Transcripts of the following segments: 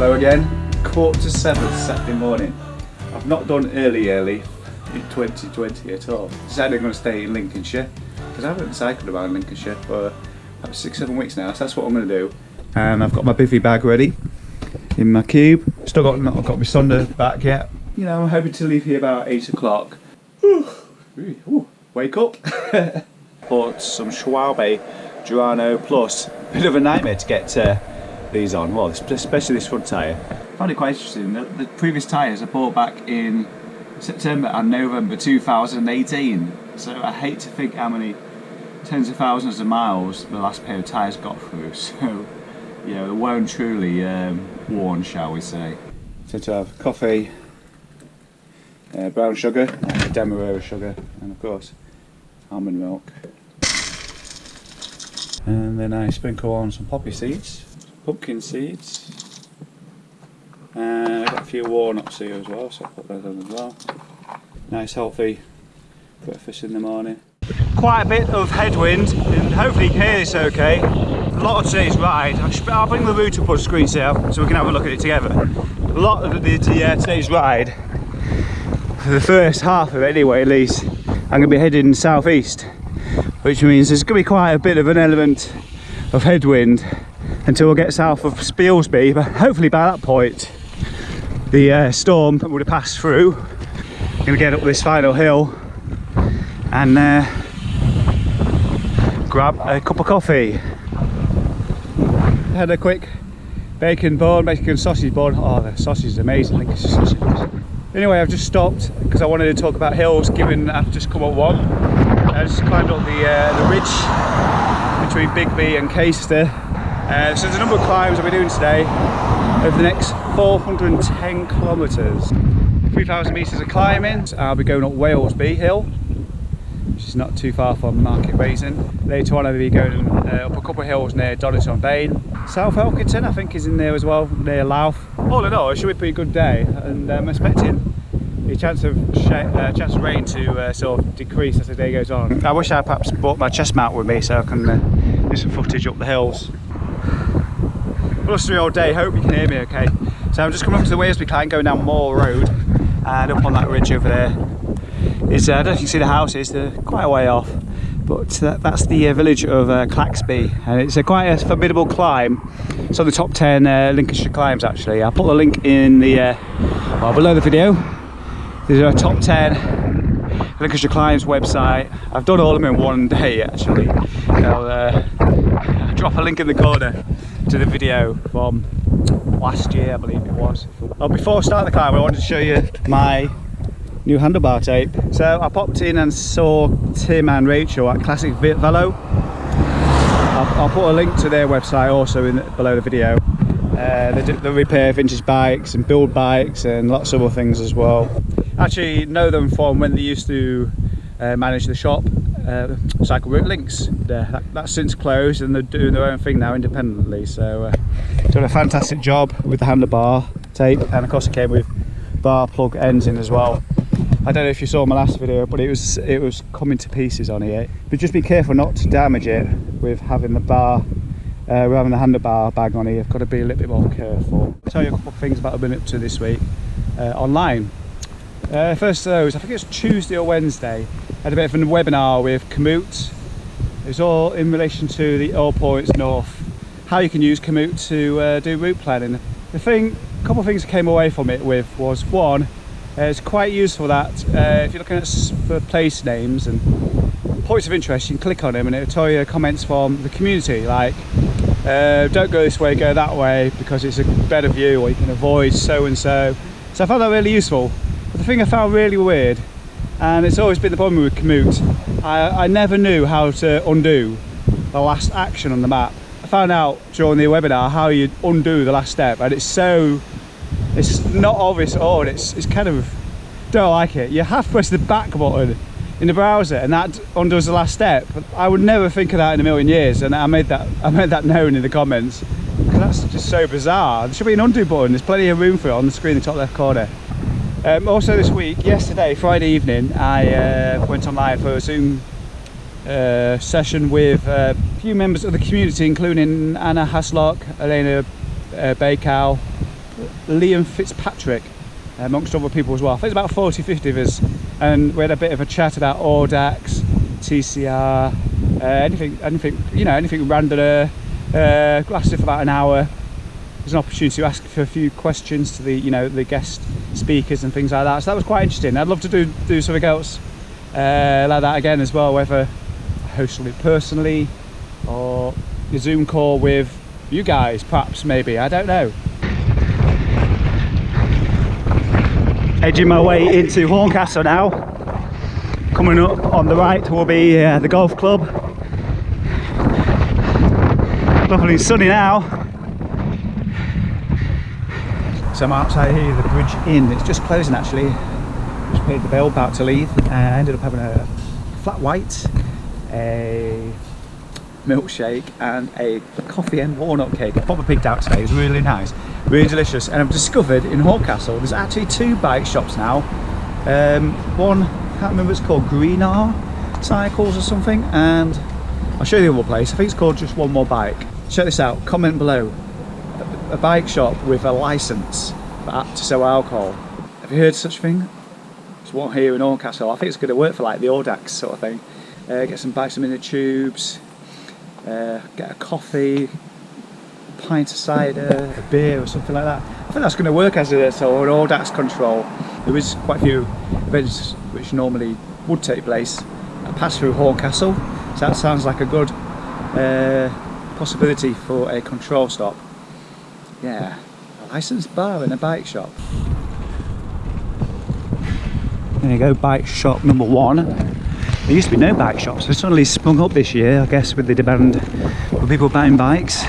Hello again, 6:45 Saturday morning. I've not done early in 2020 at all. Decided I'm going to stay in Lincolnshire because I haven't cycled around Lincolnshire for about 6-7 weeks now, so that's what I'm going to do. And I've got my bivvy bag ready in my cube. Still not got my sonder back yet. You know, I'm hoping to leave here about 8 o'clock. Wake up! Bought some Schwalbe Durano Plus. Bit of a nightmare to get these on, well, especially this front tyre. I found it quite interesting. The previous tyres I bought back in September and November 2018. So I hate to think how many tens of thousands of miles the last pair of tyres got through. So, you know, they're well and truly worn, shall we say. So to have coffee, brown sugar, Demerara sugar, and of course almond milk. And then I sprinkle on some poppy seeds, pumpkin seeds, and I've got a few walnuts here as well, so I'll put those on as well. Nice healthy breakfast in the morning. Quite a bit of headwind, and hopefully you can hear this okay. A lot of today's ride, I'll bring the route up on screen so we can have a look at it together. A lot of today's ride, for the first half of it anyway at least, I'm going to be heading southeast, which means there's going to be quite a bit of an element of headwind until we get south of Spilsby, but hopefully by that point the storm would have passed through. I'm going to get up this final hill and grab a cup of coffee. Had a quick bacon sausage bun. Oh, the sausage is amazing, Lincolnshire sausage. Anyway, I've just stopped because I wanted to talk about hills, given I've just come up one. I just climbed up the ridge between Bigby and Caister. So there's a number of climbs I'll be doing today over the next 410 kilometres. 3,000 metres of climbing. I'll be going up Walesby Hill, which is not too far from Market Rasen. Later on I'll be going up a couple of hills near Donington Bain. South Elkington I think is in there as well, near Louth. All in all, it should be a pretty good day, and I'm expecting the chance of rain to sort of decrease as the day goes on. I wish I perhaps brought my chest mount with me so I can do some footage up the hills. Blustery all day, hope you can hear me okay. So I'm just coming up to the Walesby climb, going down Moor Road, and up on that ridge over there is, I don't know if you can see the houses, they're quite a way off, but that's the village of Claxby, and it's quite a formidable climb. It's on the top 10 Lincolnshire climbs actually. I'll put the link in the below the video. There's a top 10 Lincolnshire climbs website. I've done all of them in one day actually. I'll drop a link in the corner to the video from last year, I believe it was. Oh, before I start the climb I wanted to show you my new handlebar tape. So I popped in and saw Tim and Rachel at Classic Velo. I'll put a link to their website also below the video. They repair vintage bikes and build bikes and lots of other things as well. Actually know them from when they used to manage the shop, Cycle Route Links. That's since closed and they're doing their own thing now independently. So done a fantastic job with the handlebar tape, and of course it came with bar plug ends in as well. I don't know if you saw my last video, but it was coming to pieces on here. But just be careful not to damage it with having the bar, having the handlebar bag on here. You've got to be a little bit more careful. I'll tell you a couple of things about I've been up to this week online. First of those, I think it was Tuesday or Wednesday, I had a bit of a webinar with Komoot. It was all in relation to the All Points North, how you can use Komoot to do route planning. A couple of things I came away from it with was, one, it's quite useful that if you're looking at for place names and points of interest, you can click on them and it'll tell you comments from the community, like don't go this way, go that way because it's a better view, or you can avoid so and so. So I found that really useful. But the thing I found really weird, and it's always been the problem with Komoot, I never knew how to undo the last action on the map. I found out during the webinar how you undo the last step, and it's not obvious at all, and it's kind of, don't like it. You have to press the back button in the browser and that undoes the last step. But I would never think of that in a million years, and I made that known in the comments because that's just so bizarre. There should be an undo button, there's plenty of room for it on the screen in the top left corner. Also this week, yesterday, Friday evening, I went online for a Zoom session with a few members of the community, including Anna Haslock, Elena Bacow, Liam Fitzpatrick, amongst other people as well. I think it's about 40-50 of us, and we had a bit of a chat about Audax, TCR, anything, you know, anything random. Lasted for about an hour. There's an opportunity to ask for a few questions to the, you know, the guest speakers and things like that. So that was quite interesting. I'd love to do something else like that again as well, whether I host it personally or a Zoom call with you guys, perhaps, maybe, I don't know. Edging my way into Horncastle now. Coming up on the right will be the golf club. Lovely and sunny now. So I'm outside here, the Bridge Inn. It's just closing actually. Just paid the bill, about to leave. I ended up having a flat white, a milkshake and a coffee and walnut cake. I proper picked out today. It was really nice, really delicious. And I've discovered in Horncastle there's actually 2 bike shops now. One, I can't remember what it's called, Greenar Cycles or something, and I'll show you the other place. I think it's called Just One More Bike. Check this out, comment below. A bike shop with a license to sell alcohol. Have you heard of such a thing? There's one here in Horncastle. I think it's going to work for like the Audax sort of thing. Get some bikes, some in the tubes, get a coffee, a pint of cider, a beer or something like that. I think that's going to work as an Audax control. There is quite a few events which normally would take place that pass through Horncastle, so that sounds like a good possibility for a control stop. Yeah, a licensed bar in a bike shop. There you go, bike shop number 1. There used to be no bike shops, they suddenly sprung up this year, I guess, with the demand for people buying bikes.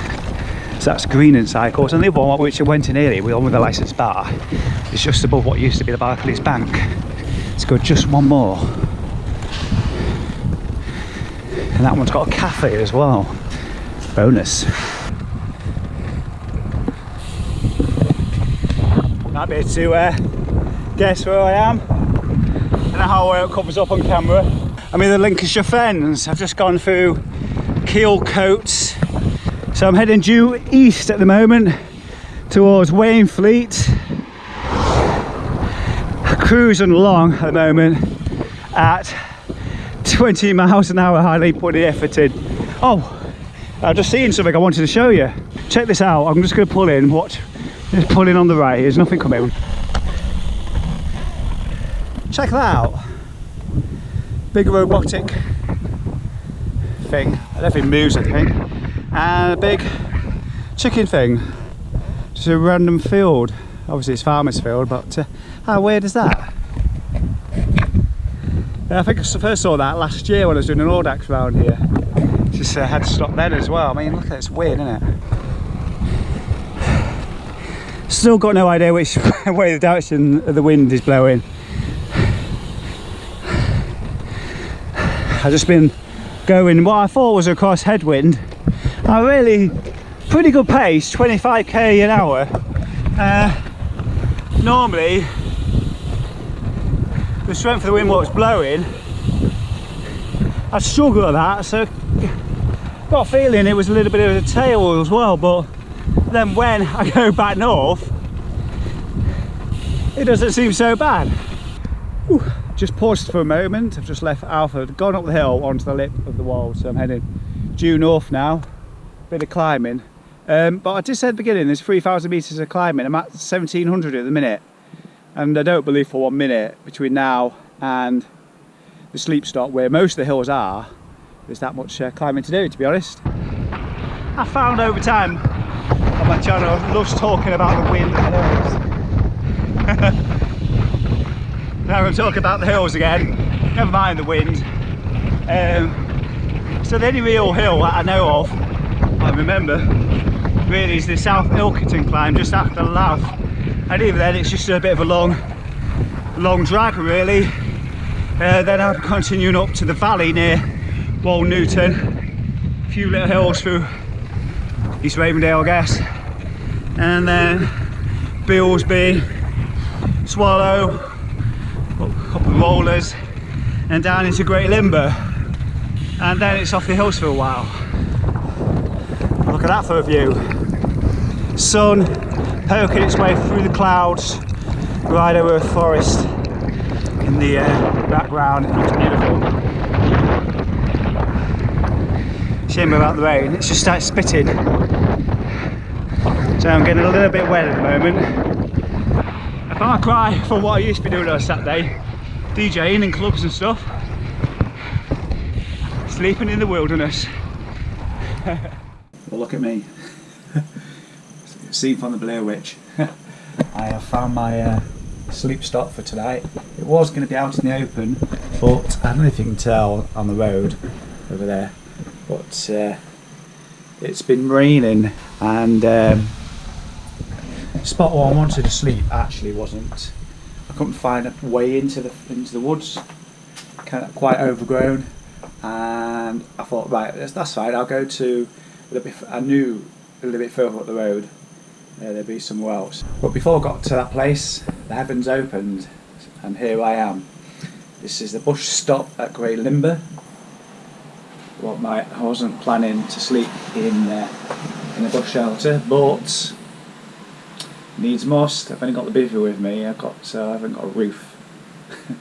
So that's Green and Cycles, and the other one which I went in earlier, with a licensed bar, is just above what used to be the Barclays Bank. Let's go just one more. And that one's got a cafe as well. Bonus. Might be to guess where I am. I don't know how well it covers up on camera. I'm in the Lincolnshire Fens. I've just gone through Keelcoats. So I'm heading due east at the moment towards Wainfleet. Cruising along at the moment at 20 miles an hour, hardly putting the effort in. Oh, I've just seen something I wanted to show you. Check this out. I'm just going to pull in. Watch. Just pull in on the right. There's nothing coming. Check that out. Big robotic thing. Everything moves, I think. And a big chicken thing. Just a random field. Obviously it's farmer's field, but how weird is that? I think I first saw that last year when I was doing an Audax round here. Just had to stop then as well. I mean, look at it, it's weird, isn't it? Still got no idea which way the direction of the wind is blowing. I've just been going what I thought was a cross headwind. A really pretty good pace, 25k an hour. Normally, the strength of the wind what was blowing, I struggle at that, so got a feeling it was a little bit of a tail as well, but then when I go back north, it doesn't seem so bad. Whew. Just paused for a moment. I've just left Alfred, gone up the hill onto the lip of the wall, so I'm heading due north now. Bit of climbing, but I just said at the beginning there's 3,000 metres of climbing. I'm at 1,700 at the minute, and I don't believe for 1 minute between now and the sleep stop where most of the hills are there's that much climbing to do, to be honest. I found over time on my channel loves talking about the wind and the hills. Now I'm talking about the hills again, never mind the wind. So the only real hill that I know of, I remember, really is the South Ilkington climb just after Louth, and even then it's just a bit of a long drag really. Then I'm continuing up to the valley near Wold-Newton, a few little hills through East Ravendale I guess, and then Bilsby, Swallow, up a couple of rollers and down into Great Limber, and then it's off the hills for a while. Look at that for a view. sun poking its way through the clouds, right over a forest in the background. It looks beautiful. Shame about the rain, it's just started spitting. So I'm getting a little bit wet at the moment. A far cry from what I used to be doing on a Saturday, DJing in clubs and stuff. Sleeping in the wilderness. Well, look at me. Scene from the Blair Witch. I have found my sleep stop for tonight. It was going to be out in the open, but I don't know if you can tell on the road over there, but it's been raining, and the spot where I wanted to sleep actually wasn't. I couldn't find a way into the woods, kind of quite overgrown, and I thought, right, that's fine. I'll go to a little bit. I knew a little bit further up the road there'd be somewhere else. But before I got to that place, the heavens opened, and here I am. This is the bush stop at Great Limber. I wasn't planning to sleep in a bush shelter, but needs must. I've only got the bivvy with me. I haven't got a roof.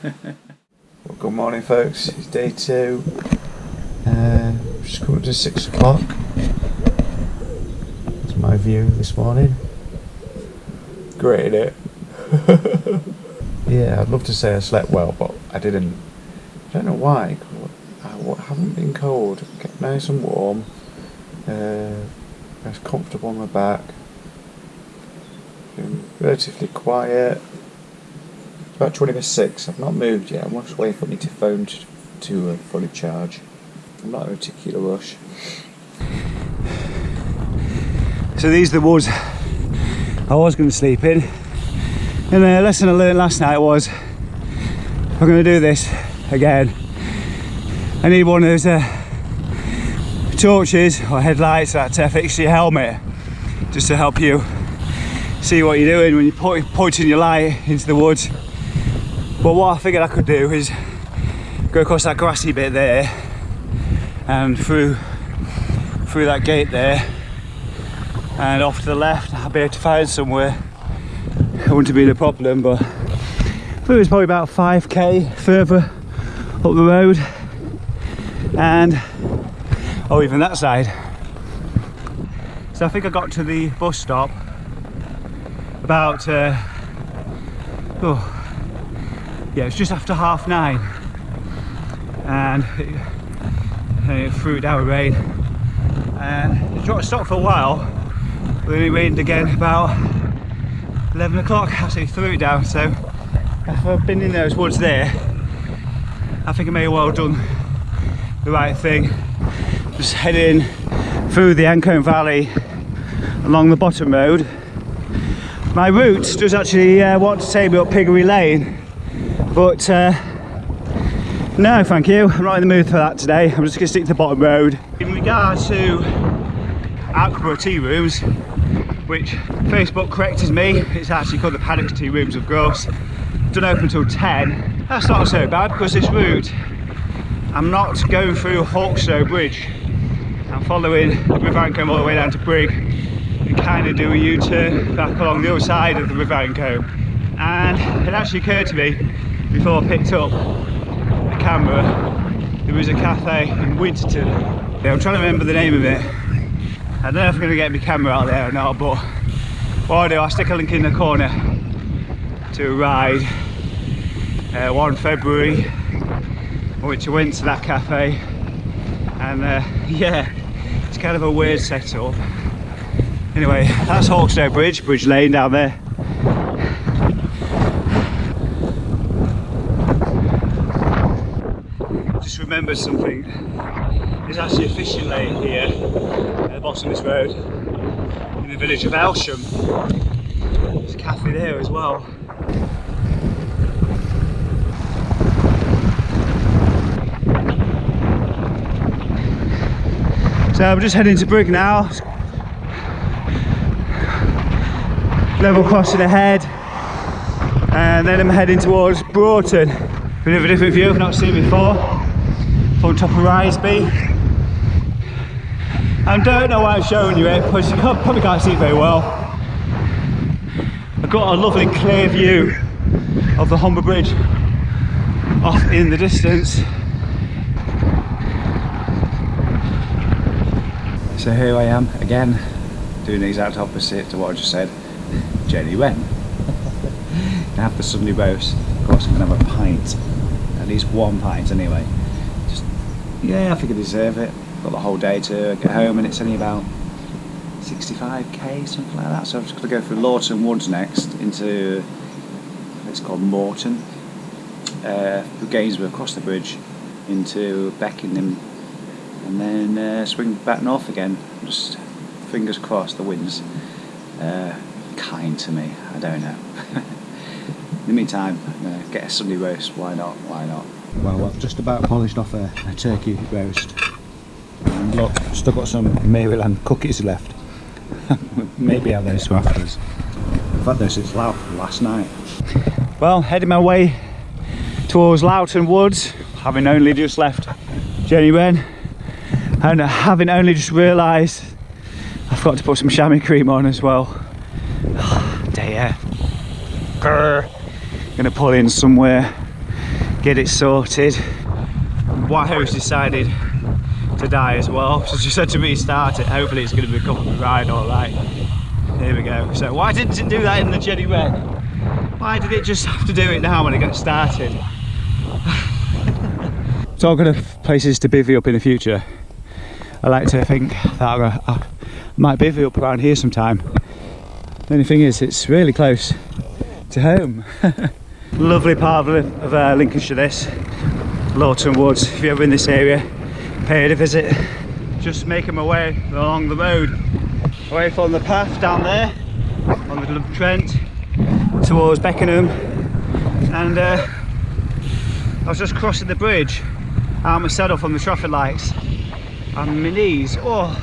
Well, good morning, folks. It's day 2. Just coming to 6 o'clock. That's my view this morning. Great, isn't it? Yeah, I'd love to say I slept well, but I didn't. I don't know why. I haven't been cold. Kept nice and warm. I was comfortable on my back. Been relatively quiet. It's about 20 past 6. I've not moved yet. I'm just waiting for me to phone to fully charge. I'm not in a particular rush. So these are the woods I was going to sleep in. And the lesson I learned last night was, if I'm going to do this again, I need one of those torches or headlights that fix your helmet, just to help you see what you're doing when you're pointing your light into the woods. But what I figured I could do is go across that grassy bit there and through that gate there, and off to the left. I'll be able to find somewhere. It wouldn't have been a problem, but I think it was probably about 5k further up the road, and even that side. So I think I got to the bus stop about it's just after 9:30, and it threw down with rain, and it stopped for a while, but then it rained again about 11 o'clock. Actually threw it down. So if I've been in those woods there, I think I may have well done the right thing. Just heading through the Ancombe Valley along the bottom road. My route does actually want to take me up Piggery Lane, but no thank you, I'm not in the mood for that today. I'm just going to stick to the bottom road. In regard to Aqua Tea Rooms, which Facebook corrected me, it's actually called the Paddocks Tea Rooms, of course. Don't open until 10. That's not so bad, because this route, I'm not going through Horncastle Bridge. I'm following the River Ancombe all the way down to Brig, and kind of do a U-turn back along the other side of the River Ancombe. And it actually occurred to me, before I picked up the camera, there was a cafe in Winterton. Yeah, I'm trying to remember the name of it. I don't know if I'm going to get my camera out there or not, but what I'll do, I'll stick a link in the corner to a ride 1 February, which I went to that cafe, and yeah, it's kind of a weird setup. Anyway, that's Horncastle Bridge Lane down there. Just remembered something. There's actually a fishing lane here at the bottom of this road in the village of Elsham. There's a cafe there as well. So I'm just heading to Brig now. Level crossing ahead, and then I'm heading towards Broughton. Bit of a different view I've not seen before, from top of Riseby. I don't know why I'm showing you it, because you probably can't see it very well. I've got a lovely clear view of the Humber Bridge off in the distance. So here I am again, doing the exact opposite to what I just said. Jenny Wren. Gonna have the Sunday roast. Of course I'm gonna have a pint. At least one pint anyway. Just, yeah, I think I deserve it. Got the whole day to get home and it's only about 65k, something like that. So I'm just gonna go through Lawton Woods next into, it's called Morton. Through Gainsborough, across the bridge into Beckenham, and then swing back north again. Just fingers crossed the wind's kind to me, I don't know. In the meantime, get a Sunday roast, why not, why not? Well, I've just about polished off a turkey roast. And look, still got some Maryland cookies left. Maybe have those for afterwards. I've had those since last night. Well, heading my way towards Lawton Woods, having only just left Jenny Wren, and having only just realised I forgot to put some chamois cream on as well. Dear. Grr. Gonna pull in somewhere, get it sorted. Wahoo's decided to die as well, so she said to me start it, hopefully it's going to become a ride alright. Here we go. So why didn't it do that in the Jenny Wren? Why did it just have to do it now when it gets started? Talking of places to bivvy up in the future, I like to think that I might bivvy up around here sometime. The only thing is, it's really close to home. Lovely part of Lincolnshire this, Lawton Woods. If you're ever in this area, pay it a visit. Just making my way along the road, away from the path down there on the Trent towards Beckenham, and I was just crossing the bridge out my saddle from the traffic lights and my knees, oh,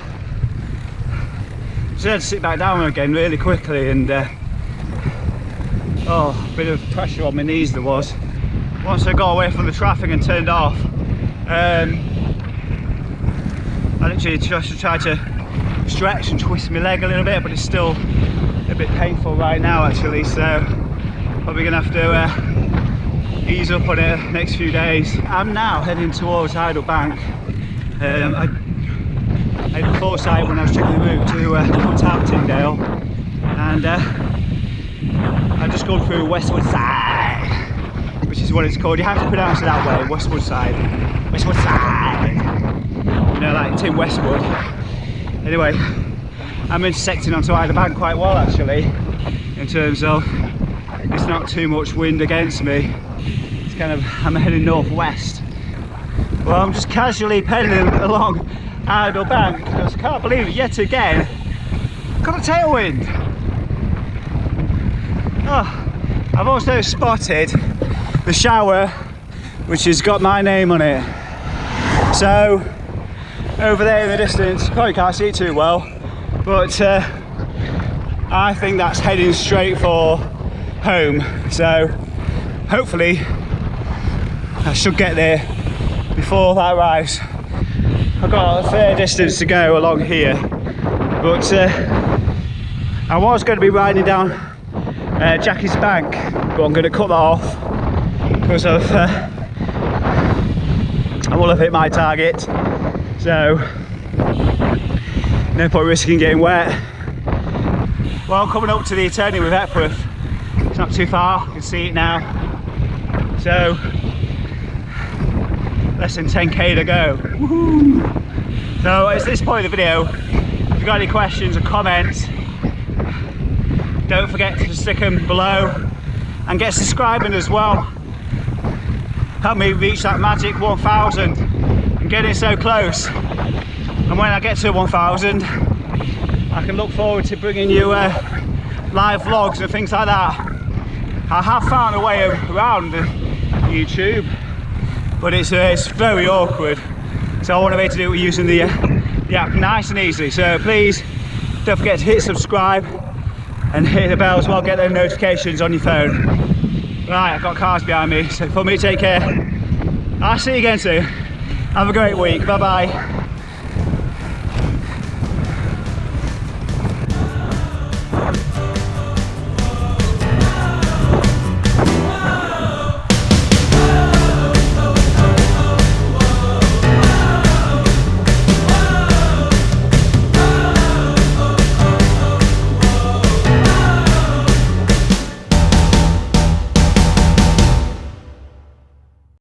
so I had to sit back down again really quickly, and oh, a bit of pressure on my knees there was. Once I got away from the traffic and turned off, I literally just tried to stretch and twist my leg a little bit, but it's still a bit painful right now actually, so probably gonna have to ease up on it next few days. I'm now heading towards Idle Bank. I had foresight when I was checking the route to Tyndale, and I've just gone through Westwood Side, which is what it's called. You have to pronounce it that way, Westwood Side. Westwood Side. You know, like Tim Westwood. Anyway, I'm intersecting onto Idle Bank quite well actually, in terms of it's not too much wind against me. It's kind of, I'm heading northwest. Well, I'm just casually pedaling along Idle Bank because I can't believe it, yet again, got a tailwind. Oh, I've also spotted the shower which has got my name on it. So, over there in the distance, probably can't see it too well, but I think that's heading straight for home. So, hopefully, I should get there before that arrives. I've got a fair distance to go along here, but I was going to be riding down Jackie's Bank, but I'm going to cut that off because I will have hit my target, so no point risking getting wet. Well, I'm coming up to the turning with Epworth. It's not too far, you can see it now, so less than 10k to go. Woohoo! So at this point of the video, if you've got any questions or comments, don't forget to stick them below and get subscribing as well. Help me reach that magic 1,000. I'm getting so close, and when I get to 1,000 I can look forward to bringing you live vlogs and things like that. I have found a way around YouTube, but it's very awkward, so I want to be able to do it using the app nice and easily. So please don't forget to hit subscribe and hit the bell as well, get those notifications on your phone. Right, I've got cars behind me, so for me, take care. I'll see you again soon. Have a great week, bye bye.